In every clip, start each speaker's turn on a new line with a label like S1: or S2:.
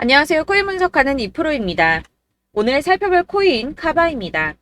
S1: 안녕하세요. 코인 분석하는 이프로입니다. 오늘 살펴볼 코인 카바입니다.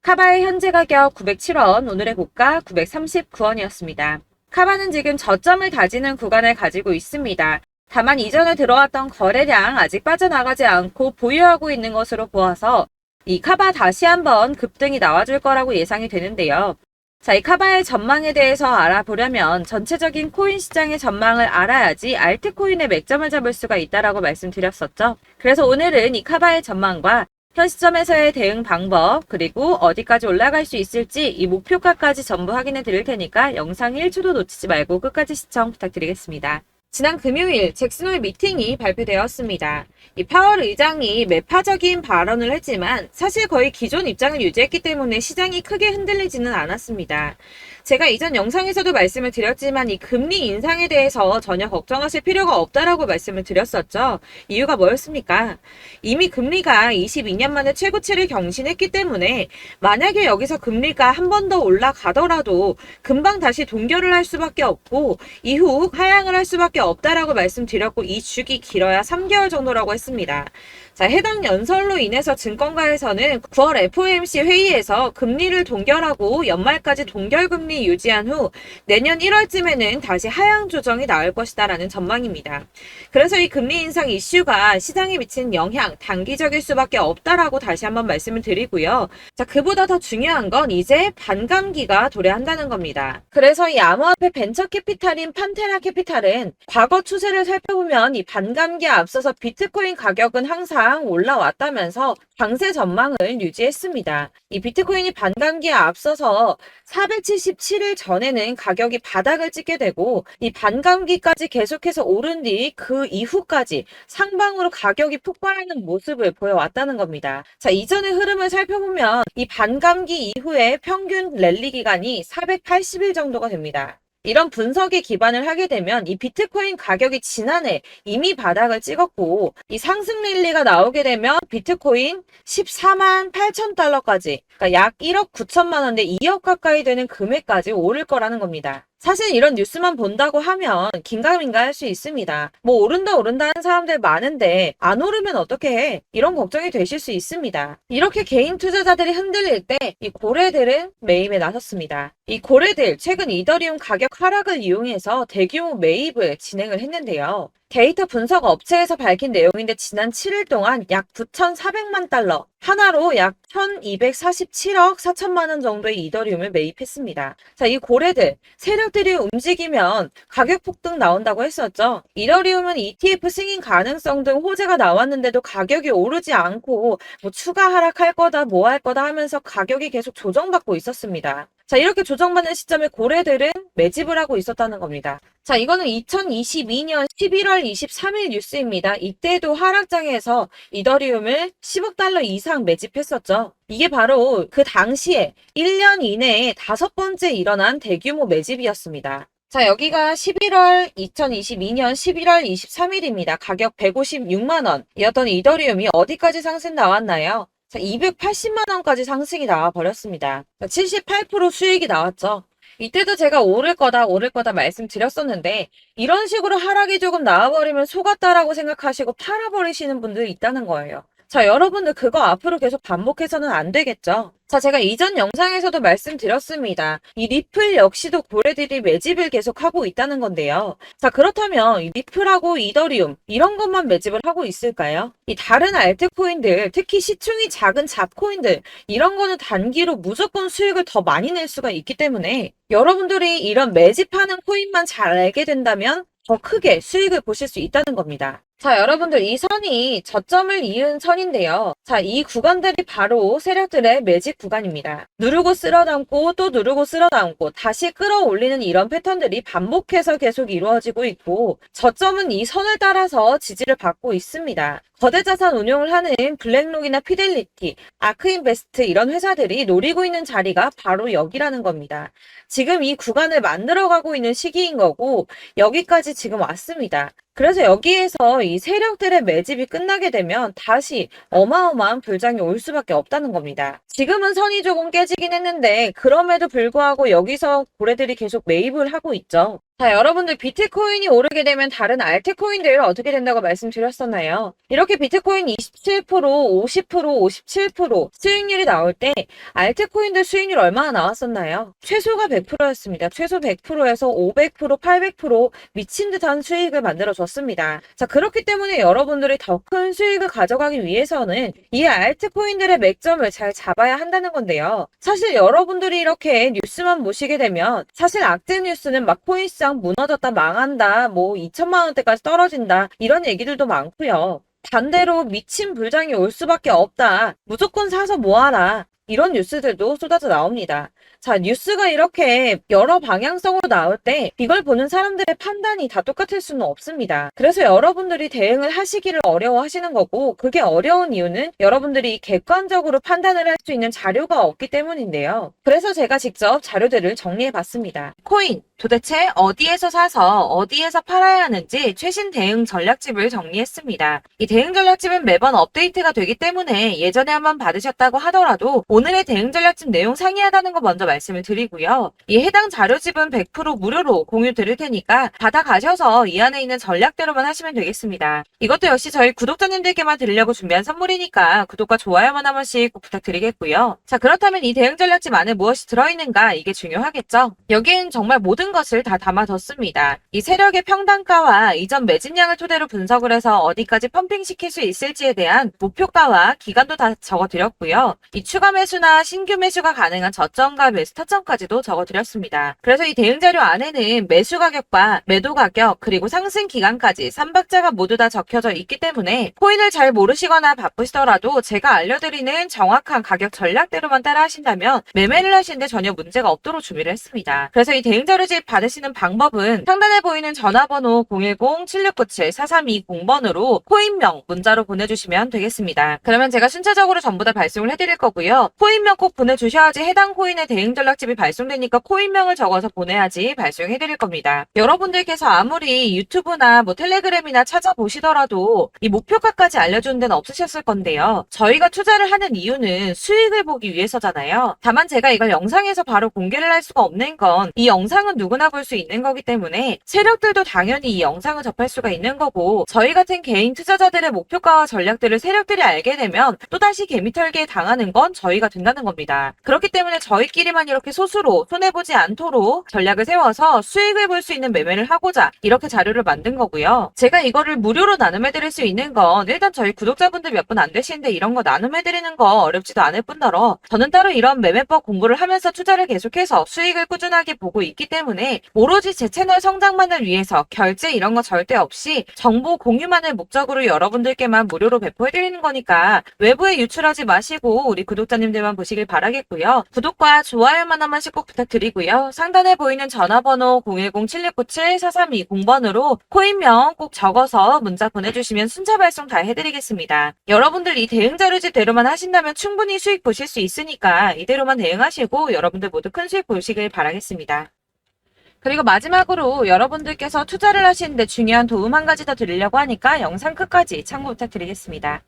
S1: 카바의 현재 가격 907원, 오늘의 고가 939원이었습니다. 카바는 지금 저점을 다지는 구간을 가지고 있습니다. 다만 이전에 들어왔던 거래량 아직 빠져나가지 않고 보유하고 있는 것으로 보아서 이 카바 다시 한번 급등이 나와줄 거라고 예상이 되는데요. 자, 이 카바의 전망에 대해서 알아보려면 전체적인 코인 시장의 전망을 알아야지 알트코인의 맥점을 잡을 수가 있다라고 말씀드렸었죠. 그래서 오늘은 이 카바의 전망과 현 시점에서의 대응 방법, 그리고 어디까지 올라갈 수 있을지 이 목표가까지 전부 확인해 드릴 테니까 영상 1초도 놓치지 말고 끝까지 시청 부탁드리겠습니다. 지난 금요일 잭슨홀 미팅이 발표되었습니다. 이 파월 의장이 매파적인 발언을 했지만 사실 거의 기존 입장을 유지했기 때문에 시장이 크게 흔들리지는 않았습니다. 제가 이전 영상에서도 말씀을 드렸지만 이 금리 인상에 대해서 전혀 걱정하실 필요가 없다라고 말씀을 드렸었죠. 이유가 뭐였습니까? 이미 금리가 22년 만에 최고치를 경신했기 때문에 만약에 여기서 금리가 한 번 더 올라가더라도 금방 다시 동결을 할 수밖에 없고 이후 하향을 할 수밖에 없다라고 말씀드렸고 이 주기 길어야 3개월 정도라고 했습니다. 자, 해당 연설로 인해서 증권가에서는 9월 FOMC 회의에서 금리를 동결하고 연말까지 동결금리 유지한 후 내년 1월쯤에는 다시 하향 조정이 나올 것이다라는 전망입니다. 그래서 이 금리 인상 이슈가 시장에 미치는 영향 단기적일 수밖에 없다라고 다시 한번 말씀을 드리고요. 자, 그보다 더 중요한 건 이제 반감기가 도래한다는 겁니다. 그래서 이 암호화폐 벤처 캐피탈인 판테라 캐피탈은 과거 추세를 살펴보면 이 반감기에 앞서서 비트코인 가격은 항상 올라왔다면서 강세 전망을 유지했습니다. 이 비트코인이 반감기에 앞서서 477일 전에는 가격이 바닥을 찍게 되고 이 반감기까지 계속해서 오른 뒤 그 이후까지 상방으로 가격이 폭발하는 모습을 보여왔다는 겁니다. 자, 이전의 흐름을 살펴보면 이 반감기 이후에 평균 랠리 기간이 480일 정도가 됩니다. 이런 분석에 기반을 하게 되면 이 비트코인 가격이 지난해 이미 바닥을 찍었고 이 상승 랠리가 나오게 되면 비트코인 14만 8천 달러까지 그러니까 약 1억 9천만 원대 2억 가까이 되는 금액까지 오를 거라는 겁니다. 사실 이런 뉴스만 본다고 하면 긴가민가 할 수 있습니다. 뭐 오른다 하는 사람들 많은데 안 오르면 어떻게 해? 이런 걱정이 되실 수 있습니다. 이렇게 개인 투자자들이 흔들릴 때 이 고래들은 매입에 나섰습니다. 이 고래들 최근 이더리움 가격 하락을 이용해서 대규모 매입을 진행을 했는데요. 데이터 분석 업체에서 밝힌 내용인데 지난 7일 동안 약 9,400만 달러, 하나로 약 1,247억 4천만 원 정도의 이더리움을 매입했습니다. 자, 이 고래들, 세력들이 움직이면 가격 폭등 나온다고 했었죠. 이더리움은 ETF 승인 가능성 등 호재가 나왔는데도 가격이 오르지 않고 뭐 추가 하락할 거다, 뭐 할 거다 하면서 가격이 계속 조정받고 있었습니다. 자, 이렇게 조정받는 시점에 고래들은 매집을 하고 있었다는 겁니다. 자, 이거는 2022년 11월 23일 뉴스입니다. 이때도 하락장에서 이더리움을 10억 달러 이상 매집했었죠. 이게 바로 그 당시에 1년 이내에 5번째 일어난 대규모 매집이었습니다. 자, 여기가 2022년 11월 23일입니다. 가격 156만 원이었던 이더리움이 어디까지 상승 나왔나요? 자, 280만 원까지 상승이 나와 버렸습니다. 78% 수익이 나왔죠. 이때도 제가 오를 거다 말씀드렸었는데 이런 식으로 하락이 조금 나와버리면 속았다라고 생각하시고 팔아버리시는 분들이 있다는 거예요. 자, 여러분들 그거 앞으로 계속 반복해서는 안 되겠죠. 자, 제가 이전 영상에서도 말씀드렸습니다. 이 리플 역시도 고래들이 매집을 계속하고 있다는 건데요. 자, 그렇다면 이 리플하고 이더리움 이런 것만 매집을 하고 있을까요? 이 다른 알트코인들, 특히 시총이 작은 잡코인들 이런 거는 단기로 무조건 수익을 더 많이 낼 수가 있기 때문에 여러분들이 이런 매집하는 코인만 잘 알게 된다면 더 크게 수익을 보실 수 있다는 겁니다. 자, 여러분들 이 선이 저점을 이은 선인데요. 자, 이 구간들이 바로 세력들의 매집 구간입니다. 누르고 쓸어담고 또 누르고 쓸어담고 다시 끌어올리는 이런 패턴들이 반복해서 계속 이루어지고 있고 저점은 이 선을 따라서 지지를 받고 있습니다. 거대 자산 운용을 하는 블랙록이나 피델리티, 아크인베스트 이런 회사들이 노리고 있는 자리가 바로 여기라는 겁니다. 지금 이 구간을 만들어가고 있는 시기인 거고 여기까지 지금 왔습니다. 그래서 여기에서 이 세력들의 매집이 끝나게 되면 다시 어마어마한 불장이 올 수밖에 없다는 겁니다. 지금은 선이 조금 깨지긴 했는데 그럼에도 불구하고 여기서 고래들이 계속 매입을 하고 있죠. 자, 여러분들 비트코인이 오르게 되면 다른 알트코인들 어떻게 된다고 말씀드렸었나요? 이렇게 비트코인 27%, 50%, 57% 수익률이 나올 때 알트코인들 수익률 얼마나 나왔었나요? 최소가 100%였습니다. 최소 100%에서 500%, 800% 미친 듯한 수익을 만들어줬습니다. 자, 그렇기 때문에 여러분들이 더 큰 수익을 가져가기 위해서는 이 알트코인들의 맥점을 잘 잡아야 한다는 건데요. 사실 여러분들이 이렇게 뉴스만 보시게 되면 사실 악재 뉴스는 막 코인시장 무너졌다, 망한다, 뭐 2천만 원대까지 떨어진다 이런 얘기들도 많고요. 반대로 미친 불장이 올 수밖에 없다. 무조건 사서 모아라. 이런 뉴스들도 쏟아져 나옵니다. 자, 뉴스가 이렇게 여러 방향성으로 나올 때 이걸 보는 사람들의 판단이 다 똑같을 수는 없습니다. 그래서 여러분들이 대응을 하시기를 어려워하시는 거고, 그게 어려운 이유는 여러분들이 객관적으로 판단을 할 수 있는 자료가 없기 때문인데요. 그래서 제가 직접 자료들을 정리해 봤습니다. 코인, 도대체 어디에서 사서 어디에서 팔아야 하는지 최신 대응 전략집을 정리했습니다. 이 대응 전략집은 매번 업데이트가 되기 때문에 예전에 한번 받으셨다고 하더라도 오늘의 대응 전략집 내용 상이하다는 거 먼저 말씀을 드리고요. 이 해당 자료집은 100% 무료로 공유 드릴 테니까 받아가셔서 이 안에 있는 전략대로만 하시면 되겠습니다. 이것도 역시 저희 구독자님들께만 드리려고 준비한 선물이니까 구독과 좋아요만 한 번씩 꼭 부탁드리겠고요. 자, 그렇다면 이 대응 전략집 안에 무엇이 들어있는가, 이게 중요하겠죠? 여기엔 정말 모든 것을 다 담아뒀습니다. 이 세력의 평단가와 이전 매집량을 토대로 분석을 해서 어디까지 펌핑시킬 수 있을지에 대한 목표가와 기간도 다 적어드렸고요. 이 추가 매수나 신규 매수가 가능한 저점과 매수 타점까지도 적어드렸습니다. 그래서 이 대응 자료 안에는 매수 가격과 매도 가격 그리고 상승 기간까지 3박자가 모두 다 적혀져 있기 때문에 코인을 잘 모르시거나 바쁘시더라도 제가 알려드리는 정확한 가격 전략대로만 따라 하신다면 매매를 하시는데 전혀 문제가 없도록 준비를 했습니다. 그래서 이 대응 자료집 받으시는 방법은 상단에 보이는 전화번호 010-7697-4320번으로 코인명 문자로 보내주시면 되겠습니다. 그러면 제가 순차적으로 전부 다 발송을 해드릴 거고요. 코인명 꼭 보내주셔야지 해당 코인의 대응 전략집이 발송되니까 코인명을 적어서 보내야지 발송해드릴 겁니다. 여러분들께서 아무리 유튜브나 뭐 텔레그램이나 찾아보시더라도 이 목표가까지 알려주는 데는 없으셨을 건데요. 저희가 투자를 하는 이유는 수익을 보기 위해서잖아요. 다만 제가 이걸 영상에서 바로 공개를 할 수가 없는 건 이 영상은 누구나 볼 수 있는 거기 때문에 세력들도 당연히 이 영상을 접할 수가 있는 거고, 저희 같은 개인 투자자들의 목표가와 전략들을 세력들이 알게 되면 또다시 개미털기에 당하는 건 저희가 된다는 겁니다. 그렇기 때문에 저희끼리만 이렇게 소수로 손해보지 않도록 전략을 세워서 수익을 볼 수 있는 매매를 하고자 이렇게 자료를 만든 거고요. 제가 이거를 무료로 나눔해드릴 수 있는 건 일단 저희 구독자분들 몇 분 안 되시는데 이런 거 나눔해드리는 거 어렵지도 않을 뿐더러 저는 따로 이런 매매법 공부를 하면서 투자를 계속해서 수익을 꾸준하게 보고 있기 때문에 오로지 제 채널 성장만을 위해서 결제 이런 거 절대 없이 정보 공유만을 목적으로 여러분들께만 무료로 배포해드리는 거니까 외부에 유출하지 마시고 우리 구독자님들만 보시길 바라겠고요. 구독과 좋아요만 한 번씩 꼭 부탁드리고요. 상단에 보이는 전화번호 010-7697-4320번으로 코인명 꼭 적어서 문자 보내주시면 순차 발송 다 해드리겠습니다. 여러분들 이 대응 자료집대로만 하신다면 충분히 수익 보실 수 있으니까 이대로만 대응하시고 여러분들 모두 큰 수익 보시길 바라겠습니다. 그리고 마지막으로 여러분들께서 투자를 하시는데 중요한 도움 한 가지 더 드리려고 하니까 영상 끝까지 참고 부탁드리겠습니다.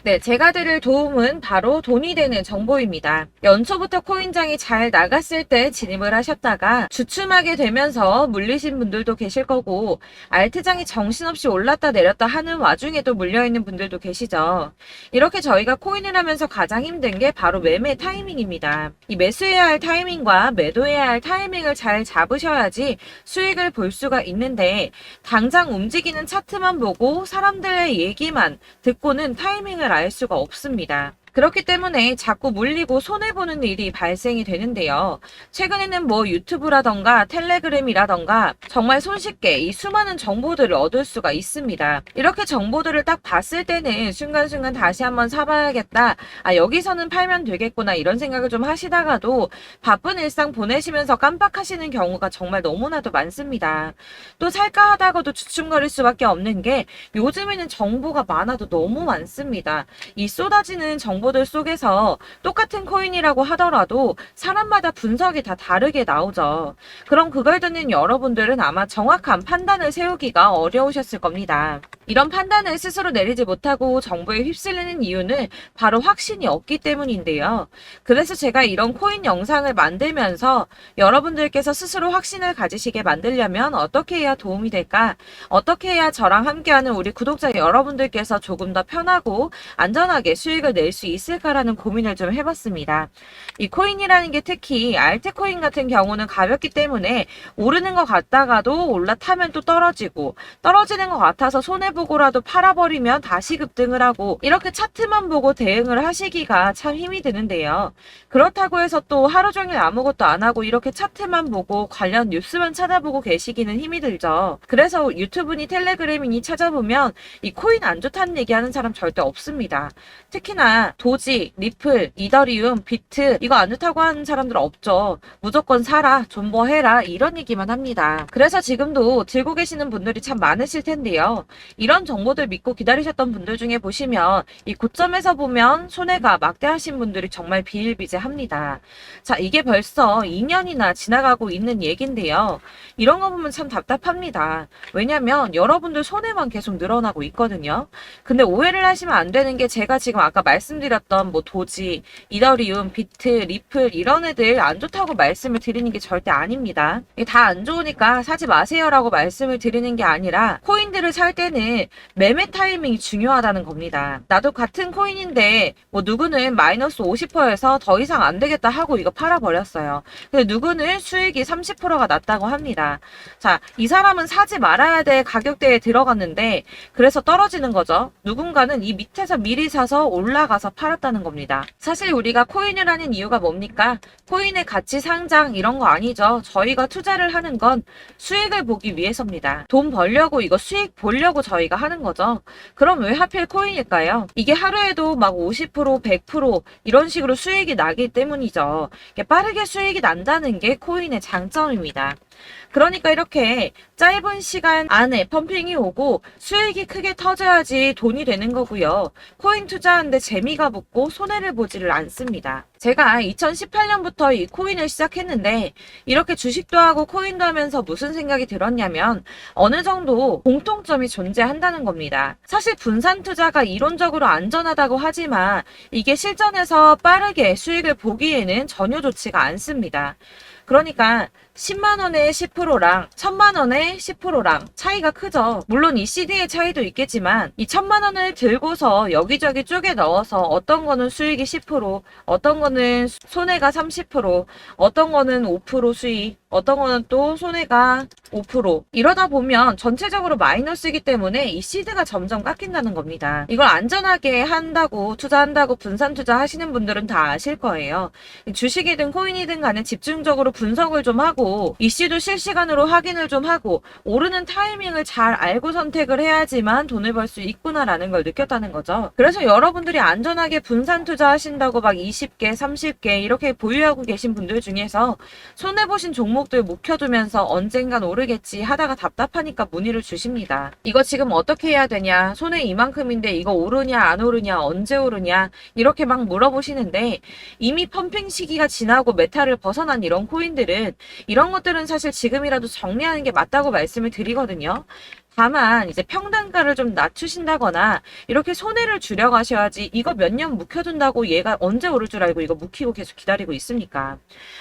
S1: 네, 제가 드릴 도움은 바로 돈이 되는 정보입니다. 연초부터 코인장이 잘 나갔을 때 진입을 하셨다가 주춤하게 되면서 물리신 분들도 계실 거고, 알트장이 정신없이 올랐다 내렸다 하는 와중에도 물려있는 분들도 계시죠. 이렇게 저희가 코인을 하면서 가장 힘든 게 바로 매매 타이밍입니다. 이 매수해야 할 타이밍과 매도해야 할 타이밍을 잘 잡으셔야지 수익을 볼 수가 있는데, 당장 움직이는 차트만 보고 사람들의 얘기만 듣고는 타이밍을 알 수가 없습니다. 그렇기 때문에 자꾸 물리고 손해보는 일이 발생이 되는데요. 최근에는 뭐 유튜브라던가 텔레그램이라던가 정말 손쉽게 이 수많은 정보들을 얻을 수가 있습니다. 이렇게 정보들을 딱 봤을 때는 순간순간 다시 한번 사봐야겠다. 아, 여기서는 팔면 되겠구나 이런 생각을 좀 하시다가도 바쁜 일상 보내시면서 깜빡하시는 경우가 정말 너무나도 많습니다. 또 살까 하다가도 주춤거릴 수밖에 없는 게 요즘에는 정보가 많아도 너무 많습니다. 이 쏟아지는 정보 정보들 속에서 똑같은 코인이라고 하더라도 사람마다 분석이 다 다르게 나오죠. 그럼 그걸 듣는 여러분들은 아마 정확한 판단을 세우기가 어려우셨을 겁니다. 이런 판단을 스스로 내리지 못하고 정보에 휩쓸리는 이유는 바로 확신이 없기 때문인데요. 그래서 제가 이런 코인 영상을 만들면서 여러분들께서 스스로 확신을 가지시게 만들려면 어떻게 해야 도움이 될까? 어떻게 해야 저랑 함께하는 우리 구독자 여러분들께서 조금 더 편하고 안전하게 수익을 낼 수 있을까라는 고민을 좀 해봤습니다. 이 코인이라는 게 특히 알트코인 같은 경우는 가볍기 때문에 오르는 것 같다가도 올라타면 또 떨어지고 떨어지는 것 같아서 손해보고라도 팔아버리면 다시 급등을 하고 이렇게 차트만 보고 대응을 하시기가 참 힘이 드는데요. 그렇다고 해서 또 하루 종일 아무것도 안 하고 이렇게 차트만 보고 관련 뉴스만 찾아보고 계시기는 힘이 들죠. 그래서 유튜브니 텔레그램이니 찾아보면 이 코인 안 좋다는 얘기하는 사람 절대 없습니다. 특히나 도지, 리플, 이더리움, 비트 이거 안 좋다고 하는 사람들 없죠. 무조건 사라, 존버해라 이런 얘기만 합니다. 그래서 지금도 들고 계시는 분들이 참 많으실 텐데요. 이런 정보들 믿고 기다리셨던 분들 중에 보시면 이 고점에서 보면 손해가 막대하신 분들이 정말 비일비재합니다. 자, 이게 벌써 2년이나 지나가고 있는 얘긴데요. 이런 거 보면 참 답답합니다. 왜냐면 여러분들 손해만 계속 늘어나고 있거든요. 근데 오해를 하시면 안 되는 게 제가 지금 아까 말씀드렸던 뭐 도지, 이더리움, 비트, 리플 이런 애들 안 좋다고 말씀을 드리는 게 절대 아닙니다. 이게 다 안 좋으니까 사지 마세요라고 말씀을 드리는 게 아니라 코인들을 살 때는 매매 타이밍이 중요하다는 겁니다. 나도 같은 코인인데 뭐 누구는 마이너스 50%에서 더 이상 안 되겠다 하고 이거 팔아버렸어요. 근데 누구는 수익이 30%가 났다고 합니다. 자, 이 사람은 사지 말아야 될 가격대에 들어갔는데 그래서 떨어지는 거죠. 누군가는 이 밑에서 미리 사서 올라가서 팔았다는 겁니다. 사실 우리가 코인을 하는 이유가 뭡니까? 코인의 가치 상장 이런 거 아니죠. 저희가 투자를 하는 건 수익을 보기 위해서입니다. 돈 벌려고 이거 수익 보려고 저희가 하는 거죠. 그럼 왜 하필 코인일까요? 이게 하루에도 막 50%, 100% 이런 식으로 수익이 나기 때문이죠. 빠르게 수익이 난다는 게 코인의 장점입니다. 그러니까 이렇게 짧은 시간 안에 펌핑이 오고 수익이 크게 터져야지 돈이 되는 거고요. 코인 투자하는데 재미가 붙고 손해를 보지를 않습니다. 제가 2018년부터 이 코인을 시작했는데 이렇게 주식도 하고 코인도 하면서 무슨 생각이 들었냐면 어느 정도 공통점이 존재한다는 겁니다. 사실 분산 투자가 이론적으로 안전하다고 하지만 이게 실전에서 빠르게 수익을 보기에는 전혀 좋지가 않습니다. 그러니까 10만 원의 10%랑 1000만 원의 10%랑 차이가 크죠. 물론 이 CD의 차이도 있겠지만 이 1000만 원을 들고서 여기저기 쪼개 넣어서 어떤 거는 수익이 10%, 어떤 거는 손해가 30%, 어떤 거는 5% 수익, 어떤 거는 또 손해가 5%. 이러다 보면 전체적으로 마이너스이기 때문에 이 시드가 점점 깎인다는 겁니다. 이걸 안전하게 한다고 투자한다고 분산 투자하시는 분들은 다 아실 거예요. 주식이든 코인이든 간에 집중적으로 분석을 좀 하고 이슈도 실시간으로 확인을 좀 하고 오르는 타이밍을 잘 알고 선택을 해야지만 돈을 벌 수 있구나라는 걸 느꼈다는 거죠. 그래서 여러분들이 안전하게 분산 투자하신다고 막 20개, 30개 이렇게 보유하고 계신 분들 중에서 손해보신 종목들 묵혀두면서 언젠간 오르겠지 하다가 답답하니까 문의를 주십니다. 이거 지금 어떻게 해야 되냐? 손해 이만큼인데 이거 오르냐 안 오르냐 언제 오르냐 이렇게 막 물어보시는데 이미 펌핑 시기가 지나고 메타를 벗어난 이런 코인들은 이런 것들은 사실 지금이라도 정리하는 게 맞다고 말씀을 드리거든요. 다만 이제 평단가를 좀 낮추신다거나 이렇게 손해를 줄여가셔야지 이거 몇 년 묵혀둔다고 얘가 언제 오를 줄 알고 이거 묵히고 계속 기다리고 있습니까?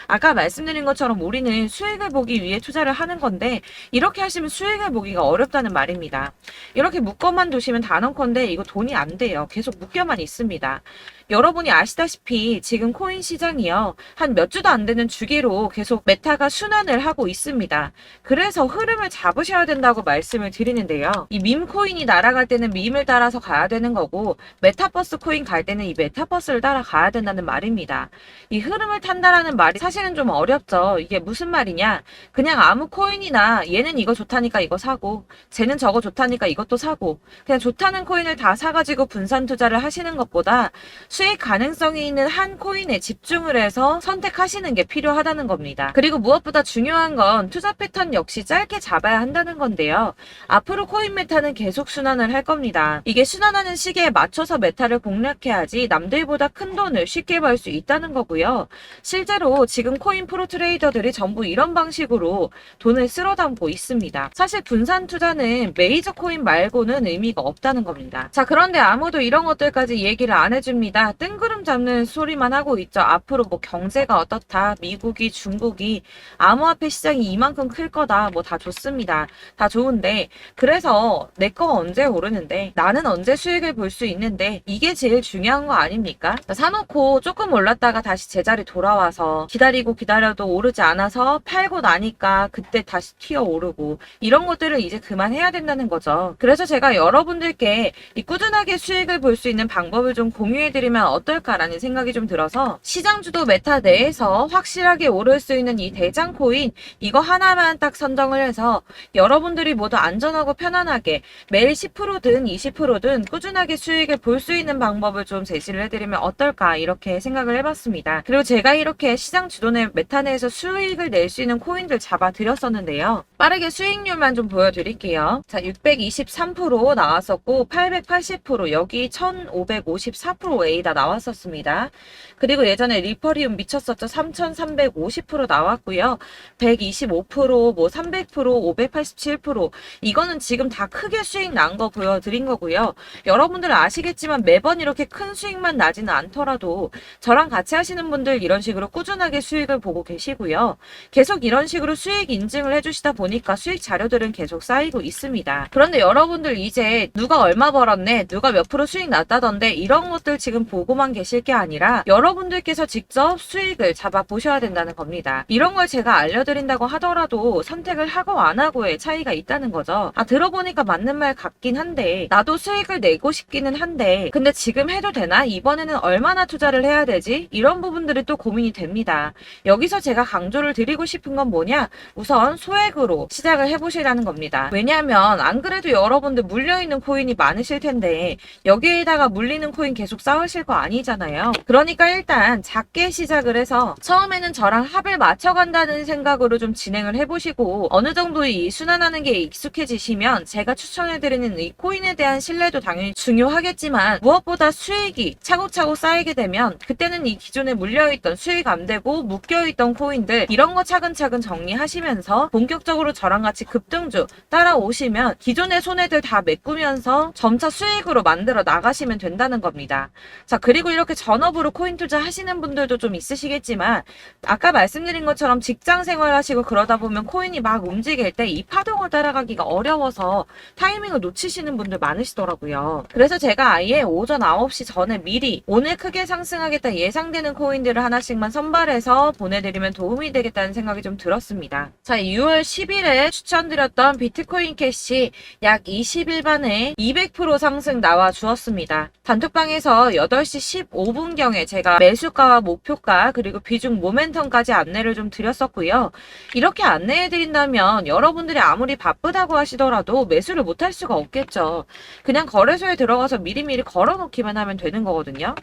S1: 아까 말씀드린 것처럼 우리는 수익을 보기 위해 투자를 하는 건데 이렇게 하시면 수익을 보기가 어렵다는 말입니다. 이렇게 묶어만 두시면 단언컨대 이거 돈이 안 돼요. 계속 묶여만 있습니다. 여러분이 아시다시피 지금 코인 시장이요. 한 몇 주도 안 되는 주기로 계속 메타가 순환을 하고 있습니다. 그래서 흐름을 잡으셔야 된다고 말씀을 드리는데요. 이 밈 코인이 날아갈 때는 밈을 따라서 가야 되는 거고 메타버스 코인 갈 때는 이 메타버스를 따라가야 된다는 말입니다. 이 흐름을 탄다라는 말이 사실은 좀 어렵죠. 이게 무슨 말이냐? 그냥 아무 코인이나 얘는 이거 좋다니까 이거 사고 쟤는 저거 좋다니까 이것도 사고 그냥 좋다는 코인을 다 사가지고 분산 투자를 하시는 것보다 수익 가능성이 있는 한 코인에 집중을 해서 선택하시는 게 필요하다는 겁니다. 그리고 무엇보다 중요한 건 투자 패턴 역시 짧게 잡아야 한다는 건데요. 앞으로 코인 메타는 계속 순환을 할 겁니다. 이게 순환하는 시기에 맞춰서 메타를 공략해야지 남들보다 큰 돈을 쉽게 벌 수 있다는 거고요. 실제로 지금 코인 프로 트레이더들이 전부 이런 방식으로 돈을 쓸어 담고 있습니다. 사실 분산 투자는 메이저 코인 말고는 의미가 없다는 겁니다. 자, 그런데 아무도 이런 것들까지 얘기를 안 해줍니다. 뜬구름 잡는 소리만 하고 있죠. 앞으로 뭐 경제가 어떻다, 미국이, 중국이, 암호화폐 시장이 이만큼 클 거다, 뭐 다 좋습니다. 다 좋은데, 그래서 내 거 언제 오르는데, 나는 언제 수익을 볼 수 있는데, 이게 제일 중요한 거 아닙니까? 사놓고 조금 올랐다가 다시 제자리 돌아와서 기다리고 기다려도 오르지 않아서 팔고 나니까 그때 다시 튀어 오르고, 이런 것들을 이제 그만해야 된다는 거죠. 그래서 제가 여러분들께 이 꾸준하게 수익을 볼 수 있는 방법을 좀 공유해드리면 어떨까라는 생각이 좀 들어서, 시장주도 메타 내에서 확실하게 오를 수 있는 이 대장 코인, 이거 하나만 딱 선정을 해서 여러분들이 모두 안전하고 편안하게 매일 10%든 20%든 꾸준하게 수익을 볼 수 있는 방법을 좀 제시를 해드리면 어떨까, 이렇게 생각을 해봤습니다. 그리고 제가 이렇게 시장 주도내 메타 내에서 수익을 낼 수 있는 코인들 잡아드렸었는데요. 빠르게 수익률만 좀 보여드릴게요. 자, 623% 나왔었고 880%, 여기 1554%A 다 나왔었습니다. 그리고 예전에 리퍼리움 미쳤었죠. 3350% 나왔고요. 125%, 뭐 300%, 587%, 이거는 지금 다 크게 수익 난 거 보여드린 거고요. 여러분들 아시겠지만 매번 이렇게 큰 수익만 나지는 않더라도 저랑 같이 하시는 분들 이런 식으로 꾸준하게 수익을 보고 계시고요. 계속 이런 식으로 수익 인증을 해주시다 보니까 수익 자료들은 계속 쌓이고 있습니다. 그런데 여러분들 이제 누가 얼마 벌었네, 누가 몇 프로 수익 났다던데, 이런 것들 지금 보고만 계실 게 아니라 여러분들께서 직접 수익을 잡아 보셔야 된다는 겁니다. 이런 걸 제가 알려드린다고 하더라도 선택을 하고 안 하고의 차이가 있다는 거죠. 아, 들어보니까 맞는 말 같긴 한데, 나도 수익을 내고 싶기는 한데 근데 지금 해도 되나? 이번에는 얼마나 투자를 해야 되지? 이런 부분들이 또 고민이 됩니다. 여기서 제가 강조를 드리고 싶은 건 뭐냐? 우선 소액으로 시작을 해보시라는 겁니다. 왜냐하면 안 그래도 여러분들 물려있는 코인이 많으실 텐데 여기에다가 물리는 코인 계속 쌓으실 거 아니잖아요. 그러니까 일단 작게 시작을 해서 처음에는 저랑 합을 맞춰간다는 생각으로 좀 진행을 해보시고, 어느 정도 이 순환하는 게 익숙해지시면 제가 추천해드리는 이 코인에 대한 신뢰도 당연히 중요하겠지만, 무엇보다 수익이 차곡차곡 쌓이게 되면 그때는 이 기존에 물려있던, 수익 안 되고 묶여있던 코인들, 이런 거 차근차근 정리하시면서 본격적으로 저랑 같이 급등주 따라오시면 기존의 손해들 다 메꾸면서 점차 수익으로 만들어 나가시면 된다는 겁니다. 자, 그리고 이렇게 전업으로 코인 투자 하시는 분들도 좀 있으시겠지만, 아까 말씀드린 것처럼 직장 생활 하시고 그러다 보면 코인이 막 움직일 때 이 파동을 따라가기가 어려워서 타이밍을 놓치시는 분들 많으시더라고요. 그래서 제가 아예 오전 9시 전에 미리 오늘 크게 상승하겠다 예상되는 코인들을 하나씩만 선발해서 보내드리면 도움이 되겠다는 생각이 좀 들었습니다. 자, 6월 10일에 추천드렸던 비트코인 캐시 약 20일 만에 200% 상승 나와 주었습니다. 단톡방에서 8시 15분경에 제가 매수가와 목표가 그리고 비중 모멘텀까지 안내를 좀 드렸었고요. 이렇게 안내해드린다면 여러분들이 아무리 바쁘다고 하시더라도 매수를 못할 수가 없겠죠. 그냥 거래소에 들어가서 미리미리 걸어놓기만 하면 되는 거거든요.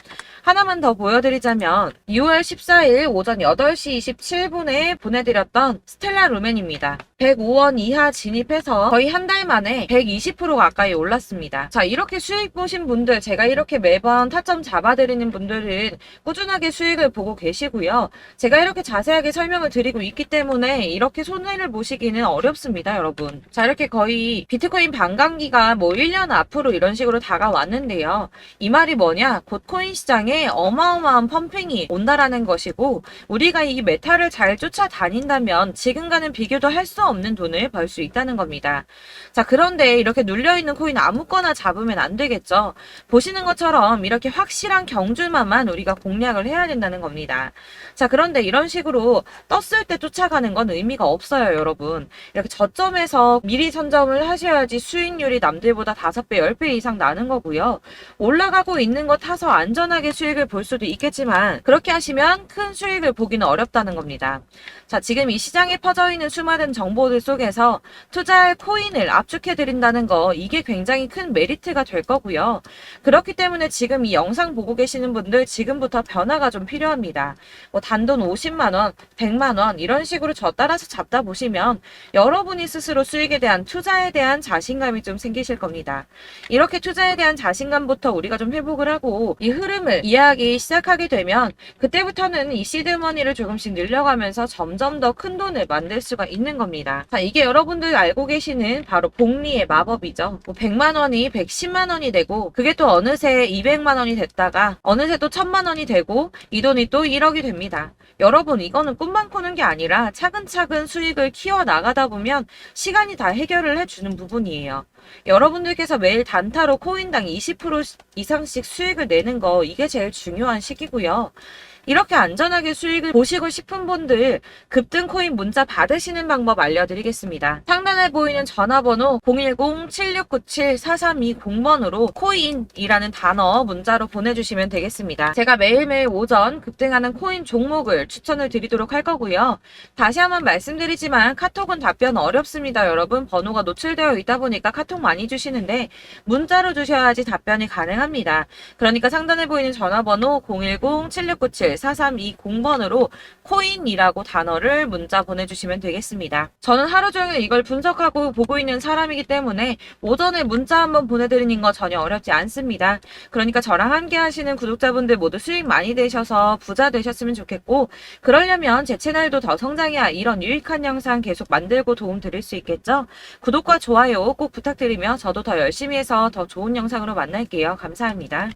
S1: 하나만 더 보여드리자면 6월 14일 오전 8시 27분에 보내드렸던 스텔라 루멘입니다. 105원 이하 진입해서 거의 한 달 만에 120% 가까이 올랐습니다. 자, 이렇게 수익 보신 분들, 제가 이렇게 매번 타점 잡아드리는 분들은 꾸준하게 수익을 보고 계시고요. 제가 이렇게 자세하게 설명을 드리고 있기 때문에 이렇게 손해를 보시기는 어렵습니다, 여러분. 자, 이렇게 거의 비트코인 반감기가 뭐 1년 앞으로 이런 식으로 다가왔는데요. 이 말이 뭐냐? 곧 코인 시장에 어마어마한 펌핑이 온다라는 것이고, 우리가 이 메타를 잘 쫓아다닌다면 지금과는 비교도 할 수 없는 돈을 벌 수 있다는 겁니다. 자, 그런데 이렇게 눌려있는 코인 아무거나 잡으면 안 되겠죠. 보시는 것처럼 이렇게 확실한 경주만만 우리가 공략을 해야 된다는 겁니다. 자, 그런데 이런 식으로 떴을 때 쫓아가는 건 의미가 없어요, 여러분. 이렇게 저점에서 미리 선점을 하셔야지 수익률이 남들보다 5배, 10배 이상 나는 거고요. 올라가고 있는 거 타서 안전하게 수익을 볼 수도 있겠지만 그렇게 하시면 큰 수익을 보기는 어렵다는 겁니다. 자, 지금 이 시장에 퍼져있는 수많은 정보들 속에서 투자할 코인을 압축해드린다는 거, 이게 굉장히 큰 메리트가 될 거고요. 그렇기 때문에 지금 이 영상 보고 계시는 분들 지금부터 변화가 좀 필요합니다. 뭐 단돈 50만원, 100만원 이런 식으로 저 따라서 잡다 보시면 여러분이 스스로 수익에 대한 투자에 대한 자신감이 좀 생기실 겁니다. 이렇게 투자에 대한 자신감부터 우리가 좀 회복을 하고 이 흐름을 이해하기 시작하게 되면 그때부터는 이 시드머니를 조금씩 늘려가면서 점점 더 큰 돈을 만들 수가 있는 겁니다. 자, 이게 여러분들 알고 계시는 바로 복리의 마법이죠. 뭐 100만 원이 110만 원이 되고 그게 또 어느새 200만 원이 됐다가 어느새 또 1000만 원이 되고 이 돈이 또 1억이 됩니다. 여러분, 이거는 꿈만 꾸는 게 아니라 차근차근 수익을 키워 나가다 보면 시간이 다 해결을 해주는 부분이에요. 여러분들께서 매일 단타로 코인당 20% 이상씩 수익을 내는 거, 이게 제일 중요한 시기고요. 이렇게 안전하게 수익을 보시고 싶은 분들 급등 코인 문자 받으시는 방법 알려드리겠습니다. 상단에 보이는 전화번호 010-7697-4320번으로 코인이라는 단어 문자로 보내주시면 되겠습니다. 제가 매일매일 오전 급등하는 코인 종목을 추천을 드리도록 할 거고요. 다시 한번 말씀드리지만 카톡은 답변 어렵습니다. 여러분, 번호가 노출되어 있다 보니까 카톡 많이 주시는데 문자로 주셔야지 답변이 가능합니다. 그러니까 상단에 보이는 전화번호 010-7697-4320번으로 코인이라고 단어를 문자 보내주시면 되겠습니다. 저는 하루 종일 이걸 분석하고 보고 있는 사람이기 때문에 오전에 문자 한번 보내드리는 거 전혀 어렵지 않습니다. 그러니까 저랑 함께 하시는 구독자분들 모두 수익 많이 되셔서 부자 되셨으면 좋겠고, 그러려면 제 채널도 더 성장해야 이런 유익한 영상 계속 만들고 도움 드릴 수 있겠죠? 구독과 좋아요 꼭 부탁드리며 저도 더 열심히 해서 더 좋은 영상으로 만날게요. 감사합니다.